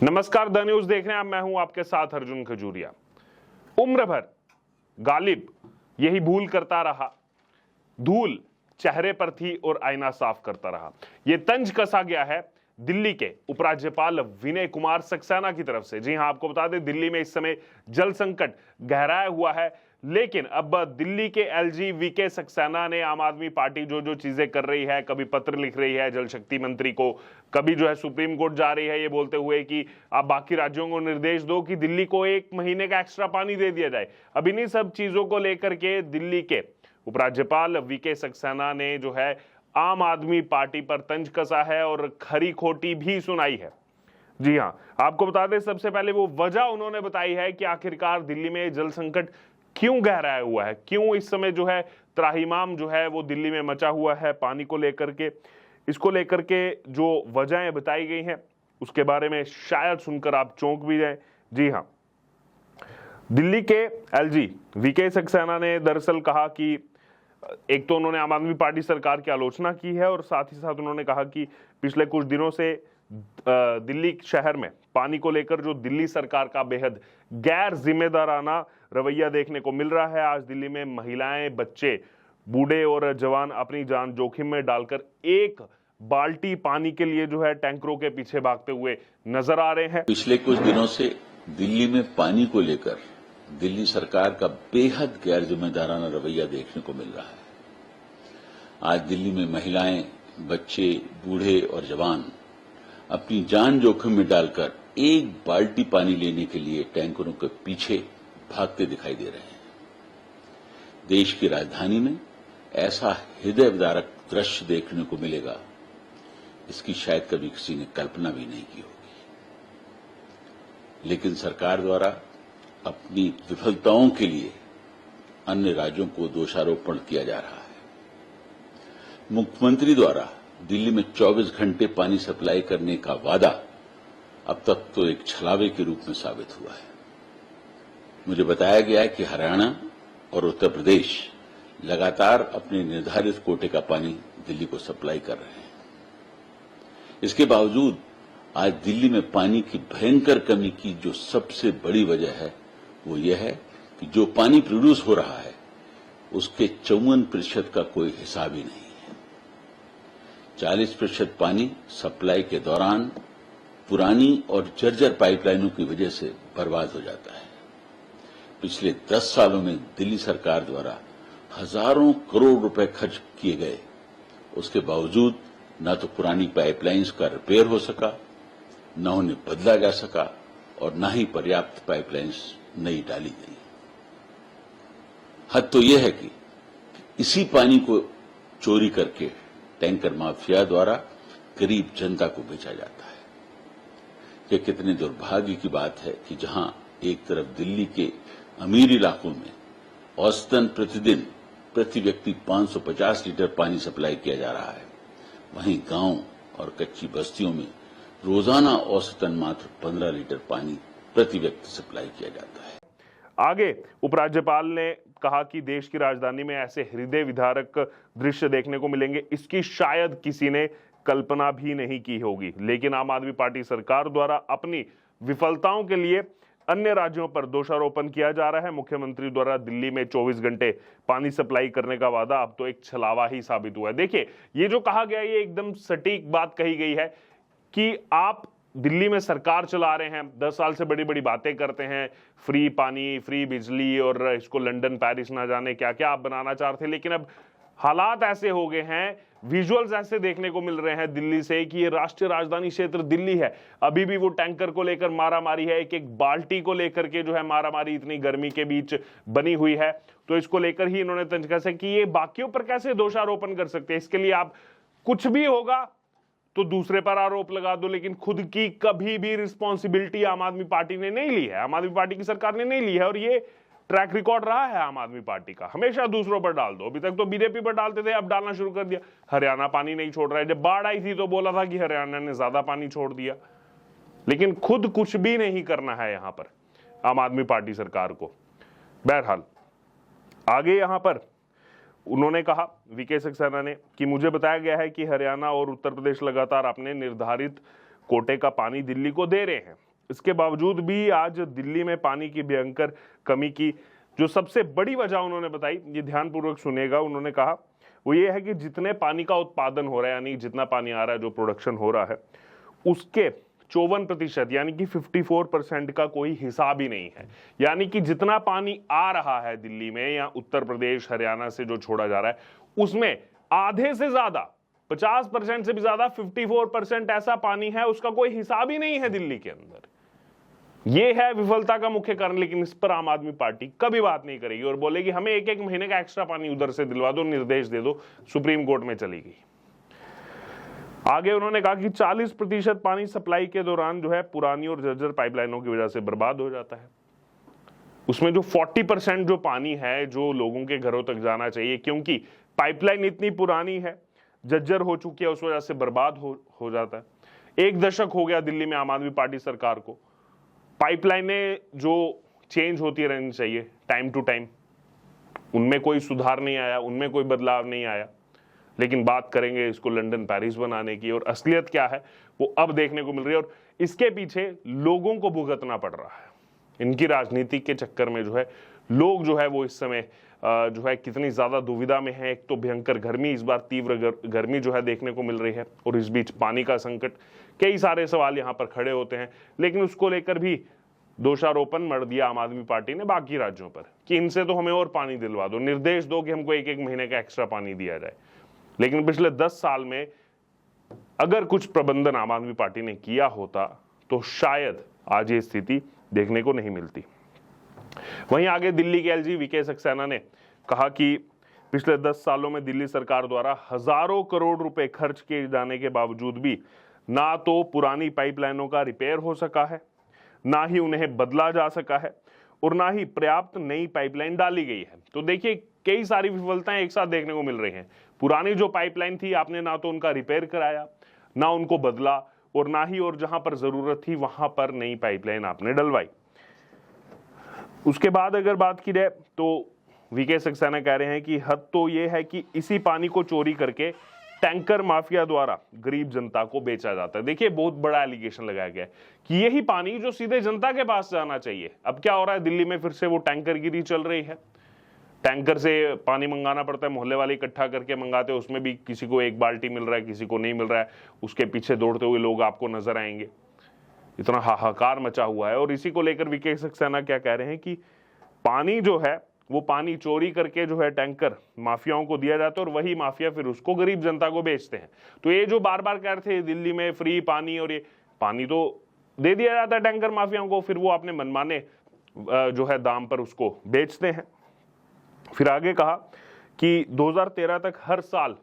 नमस्कार, the news देख रहे हैं आप। मैं हूं आपके साथ अर्जुन खजूरिया। उम्र भर गालिब यही भूल करता रहा, धूल चेहरे पर थी और आईना साफ करता रहा। यह तंज कसा गया है दिल्ली के उपराज्यपाल विनय कुमार सक्सेना की तरफ से। जी हां, आपको बता दें दिल्ली में इस समय जल संकट गहराया हुआ है, लेकिन अब दिल्ली के एलजी वीके सक्सेना ने आम आदमी पार्टी जो चीजें कर रही है, कभी पत्र लिख रही है जल शक्ति मंत्री को, कभी सुप्रीम कोर्ट जा रही है ये बोलते हुए कि आप बाकी राज्यों को निर्देश दो कि दिल्ली को 1 महीने का एक्स्ट्रा पानी दे दिया जाए। अब इन्हीं सब चीजों को लेकर के दिल्ली के उपराज्यपाल वीके सक्सेना ने आम आदमी पार्टी पर तंज कसा है और खरी खोटी भी सुनाई है। जी हां, आपको बता दें सबसे पहले वो वजह उन्होंने बताई है कि आखिरकार दिल्ली में जल संकट क्यों गहराया हुआ है, क्यों इस समय त्राहिमाम वो दिल्ली में मचा हुआ है पानी को लेकर के। इसको लेकर के जो वजहें बताई गई हैं उसके बारे में शायद सुनकर आप चौंक भी जाएं। जी हां, दिल्ली के एलजी वीके सक्सेना ने दरअसल कहा कि एक तो उन्होंने आम आदमी पार्टी सरकार की आलोचना की है और साथ ही साथ उन्होंने कहा कि पिछले कुछ दिनों से दिल्ली शहर में पानी को लेकर जो दिल्ली सरकार का बेहद गैर जिम्मेदाराना रवैया देखने को मिल रहा है। आज दिल्ली में महिलाएं, बच्चे, बूढ़े और जवान अपनी जान जोखिम में डालकर 1 बाल्टी पानी के लिए टैंकरों के पीछे भागते हुए नजर आ रहे हैं। पिछले कुछ दिनों से दिल्ली में पानी को लेकर दिल्ली सरकार का बेहद गैर जिम्मेदाराना रवैया देखने को मिल रहा है। आज दिल्ली में महिलाएं, बच्चे, बूढ़े और जवान अपनी जान जोखिम में डालकर 1 बाल्टी पानी लेने के लिए टैंकरों के पीछे भागते दिखाई दे रहे हैं। देश की राजधानी में ऐसा हृदय विदारक दृश्य देखने को मिलेगा, इसकी शायद कभी किसी ने कल्पना भी नहीं की होगी। लेकिन सरकार द्वारा अपनी विफलताओं के लिए अन्य राज्यों को दोषारोपण किया जा रहा है। मुख्यमंत्री द्वारा दिल्ली में 24 घंटे पानी सप्लाई करने का वादा अब तक तो एक छलावे के रूप में साबित हुआ है। मुझे बताया गया है कि हरियाणा और उत्तर प्रदेश लगातार अपने निर्धारित कोटे का पानी दिल्ली को सप्लाई कर रहे हैं। इसके बावजूद आज दिल्ली में पानी की भयंकर कमी की जो सबसे बड़ी वजह है वो यह है कि जो पानी प्रोड्यूस हो रहा है उसके 54% का कोई हिसाब ही नहीं है। 40% पानी सप्लाई के दौरान पुरानी और जर्जर पाइपलाइनों की वजह से बर्बाद हो जाता है। पिछले 10 सालों में दिल्ली सरकार द्वारा हजारों करोड़ रुपए खर्च किए गए, उसके बावजूद न तो पुरानी पाइपलाइंस का रिपेयर हो सका, न उन्हें बदला जा सका और न ही पर्याप्त पाइपलाइंस नई डाली गई। हद तो यह है कि इसी पानी को चोरी करके टैंकर माफिया द्वारा गरीब जनता को बेचा जाता है। यह कितने दुर्भाग्य की बात है कि जहां एक तरफ दिल्ली के अमीर इलाकों में औसतन प्रतिदिन प्रति व्यक्ति 550 लीटर पानी सप्लाई किया जा रहा है, वहीं गांव और कच्ची बस्तियों में रोजाना औसतन मात्र 15 लीटर पानी प्रति व्यक्ति सप्लाई किया जाता है। आगे उपराज्यपाल ने कहा कि देश की राजधानी में ऐसे हृदय विदारक दृश्य देखने को मिलेंगे, इसकी शायद किसी ने कल्पना भी नहीं की होगी। लेकिन आम आदमी पार्टी सरकार द्वारा अपनी विफलताओं के लिए अन्य राज्यों पर दोषारोपण किया जा रहा है। मुख्यमंत्री द्वारा दिल्ली में 24 घंटे पानी सप्लाई करने का वादा अब तो एक छलावा ही साबित हुआ है। देखिए, ये जो कहा गया ये एकदम सटीक बात कही गई है कि आप दिल्ली में सरकार चला रहे हैं, 10 साल से बड़ी बड़ी बातें करते हैं, फ्री पानी, फ्री बिजली और इसको लंदन, पेरिस ना जाने क्या क्या आप बनाना चाहते थे। लेकिन अब हालात ऐसे हो गए हैं, विजुअल्स ऐसे देखने को मिल रहे हैं दिल्ली से कि ये राष्ट्रीय राजधानी क्षेत्र दिल्ली है, अभी भी वो टैंकर को लेकर मारामारी है, एक एक बाल्टी को लेकर के मारामारी इतनी गर्मी के बीच बनी हुई है। तो इसको लेकर ही इन्होंने तंज कसा कि ये बाकियों पर कैसे दोषारोपण कर सकते हैं। इसके लिए आप कुछ भी होगा तो दूसरे पर आरोप लगा दो, लेकिन खुद की कभी भी रिस्पॉन्सिबिलिटी आम आदमी पार्टी ने नहीं ली है, आम आदमी पार्टी की सरकार ने नहीं ली है। और ये ट्रैक रिकॉर्ड रहा है आम आदमी पार्टी का, हमेशा दूसरों पर डाल दो। अभी तक तो बीजेपी पर डालते थे, अब डालना शुरू कर दिया। हरियाणा पानी नहीं छोड़ रहा है, जब बाढ़ आई थी तो बोला था कि हरियाणा ने ज्यादा पानी छोड़ दिया, लेकिन खुद कुछ भी नहीं करना है यहां पर आम आदमी पार्टी सरकार को। बहरहाल आगे यहां पर उन्होंने कहा वीके सक्सेना ने कि मुझे बताया गया है कि हरियाणा और उत्तर प्रदेश लगातार अपने निर्धारित कोटे का पानी दिल्ली को दे रहे हैं। इसके बावजूद भी आज दिल्ली में पानी की भयंकर कमी की जो सबसे बड़ी वजह उन्होंने बताई, ये ध्यानपूर्वक सुनिएगा। उन्होंने कहा वो ये है कि जितने पानी का उत्पादन हो रहा है, यानी जितना पानी आ रहा है, जो प्रोडक्शन हो रहा है, उसके 54% यानी कि 54% का कोई हिसाब ही नहीं है। यानी कि जितना पानी आ रहा है दिल्ली में या उत्तर प्रदेश हरियाणा से जो छोड़ा जा रहा है, उसमें आधे से ज्यादा 50% से भी ज्यादा 54% ऐसा पानी है उसका कोई हिसाब ही नहीं है दिल्ली के अंदर। यह है विफलता का मुख्य कारण। लेकिन इस पर आम आदमी पार्टी कभी बात नहीं करेगी और बोलेगी हमें एक एक महीने का एक्स्ट्रा पानी उधर से दिलवा दो, निर्देश दे दो। सुप्रीम कोर्ट में चली गई। आगे उन्होंने कहा कि 40% पानी सप्लाई के दौरान जो है पुरानी और जर्जर पाइपलाइनों की वजह से बर्बाद हो जाता है। उसमें जो 40% जो पानी है जो लोगों के घरों तक जाना चाहिए, क्योंकि पाइपलाइन इतनी पुरानी है, जर्जर हो चुकी है, उस वजह से बर्बाद हो जाता है। 1 दशक हो गया दिल्ली में आम आदमी पार्टी सरकार को। पाइपलाइनें जो चेंज होती रहनी चाहिए टाइम टू टाइम, उनमें कोई सुधार नहीं आया, उनमें कोई बदलाव नहीं आया। लेकिन बात करेंगे इसको लंदन पेरिस बनाने की, और असलियत क्या है वो अब देखने को मिल रही है। और इसके पीछे लोगों को भुगतना पड़ रहा है। इनकी राजनीति के चक्कर में जो है लोग जो है वो इस समय जो है कितनी ज्यादा दुविधा में है। एक तो भयंकर गर्मी, इस बार तीव्र गर्मी जो है देखने को मिल रही है, और इस बीच पानी का संकट। कई सारे सवाल यहाँ पर खड़े होते हैं, लेकिन उसको लेकर भी दोषारोपण मर दिया आम आदमी पार्टी ने बाकी राज्यों पर कि इनसे तो हमें और पानी दिलवा दो, निर्देश दो कि हमको एक एक महीने का एक्स्ट्रा पानी दिया जाए। लेकिन पिछले 10 साल में अगर कुछ प्रबंधन आम आदमी पार्टी ने किया होता तो शायद आज ये स्थिति देखने को नहीं मिलती। वहीं आगे दिल्ली के एलजी वीके सक्सेना ने कहा कि पिछले 10 सालों में दिल्ली सरकार द्वारा हजारों करोड़ रुपए खर्च किए जाने के बावजूद भी ना तो पुरानी पाइपलाइनों का रिपेयर हो सका है, ना ही उन्हें बदला जा सका है, और ना ही पर्याप्त नई पाइपलाइन डाली गई है। तो देखिए कई सारी विफलताएं एक साथ देखने को मिल रही हैं। पुरानी जो पाइपलाइन थी आपने ना तो उनका रिपेयर कराया, ना उनको बदला, और ना ही और जहां पर जरूरत थी वहां पर नई पाइपलाइन आपने डलवाई। उसके बाद अगर बात की जाए तो वीके सक्सेना कह रहे हैं कि हद तो यह है कि इसी पानी को चोरी करके टैंकर माफिया द्वारा गरीब जनता को बेचा जाता है। देखिए बहुत बड़ा एलिगेशन लगाया गया है कि यही पानी जो सीधे जनता के पास जाना चाहिए, अब क्या हो रहा है दिल्ली में फिर से वो टैंकरगिरी चल रही है। टैंकर से पानी मंगाना पड़ता है, मोहल्ले वाले इकट्ठा करके मंगाते हैं, उसमें भी किसी को 1 बाल्टी मिल रहा है, किसी को नहीं मिल रहा है। उसके पीछे दौड़ते हुए लोग आपको नजर आएंगे। इतना हाहाकार मचा हुआ है। और इसी को लेकर वीके सक्सेना क्या कह रहे हैं कि पानी जो है वो पानी चोरी करके जो है टैंकर माफियाओं को दिया जाता है, और वही माफिया फिर उसको गरीब जनता को बेचते हैं। तो ये जो बार बार कह रहे थे दिल्ली में फ्री पानी, और ये पानी तो दे दिया जाता है टैंकर माफियाओं को, फिर वो अपने मनमाने जो है दाम पर उसको बेचते हैं। फिर आगे कहा कि 2013 तक हर साल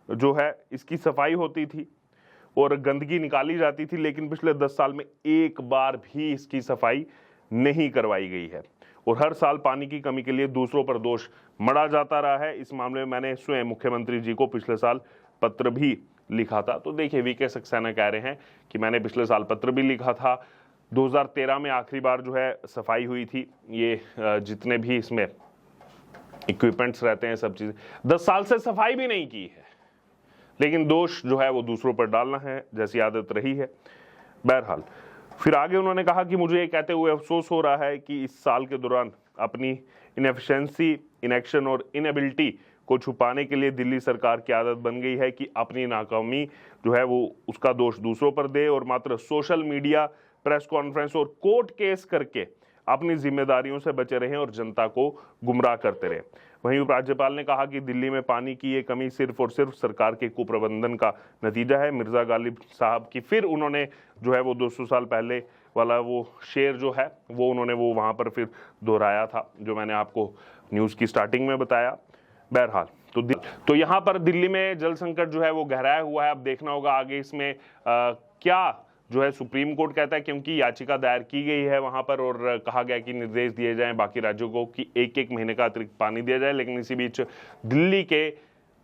जो है इसकी सफाई होती थी और गंदगी निकाली जाती थी, लेकिन पिछले 10 साल में एक बार भी इसकी सफाई नहीं करवाई गई है। और हर साल पानी की कमी के लिए दूसरों पर दोष मढ़ा जाता रहा है। इस मामले में मैंने स्वयं मुख्यमंत्री जी को पिछले साल पत्र भी लिखा था। तो देखिए वीके सक्सेना कह रहे हैं कि मैंने पिछले साल पत्र भी लिखा था। 2013 में आखिरी बार जो है सफाई हुई थी। ये जितने भी इसमें इक्विपमेंट्स रहते हैं सब चीजें, 10 साल से सफाई भी नहीं की है, लेकिन दोष जो है वो दूसरों पर डालना है जैसी आदत रही है। बहरहाल फिर आगे उन्होंने कहा कि मुझे ये कहते हुए अफसोस हो रहा है कि इस साल के दौरान अपनी इनएफिशिएंसी, इनएक्शन और इनएबिलिटी को छुपाने के लिए दिल्ली सरकार की आदत बन गई है कि अपनी नाकामी जो है वो उसका दोष दूसरों पर दे और मात्र सोशल मीडिया, प्रेस कॉन्फ्रेंस और कोर्ट केस करके अपनी जिम्मेदारियों से बचे रहें और जनता को गुमराह करते रहें। वहीं उपराज्यपाल ने कहा कि दिल्ली में पानी की ये कमी सिर्फ और सिर्फ सरकार के कुप्रबंधन का नतीजा है। मिर्जा गालिब साहब की फिर उन्होंने जो है वो 200 साल पहले वाला वो शेर जो है वो उन्होंने वो वहां पर फिर दोहराया था, जो मैंने आपको न्यूज की स्टार्टिंग में बताया। बहरहाल तो यहाँ पर दिल्ली में जल संकट जो है वो गहराया हुआ है। अब देखना होगा आगे इसमें क्या जो है सुप्रीम कोर्ट कहता है, क्योंकि याचिका दायर की गई है वहां पर और कहा गया कि निर्देश दिए जाएं बाकी राज्यों को कि एक एक महीने का अतिरिक्त पानी दिया जाए। लेकिन इसी बीच दिल्ली के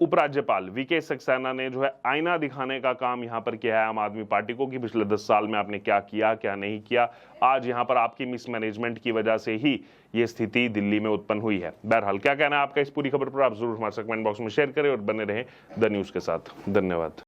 उपराज्यपाल वीके सक्सेना ने जो है आईना दिखाने का काम यहां पर किया है आम आदमी पार्टी को कि पिछले 10 साल में आपने क्या किया क्या नहीं किया। आज यहां पर आपकी मिसमैनेजमेंट की वजह से ही ये स्थिति दिल्ली में उत्पन्न हुई है। बहरहाल क्या कहना है आपका इस पूरी खबर पर, आप जरूर हमारे कमेंट बॉक्स में शेयर करें और बने रहें द न्यूज के साथ। धन्यवाद।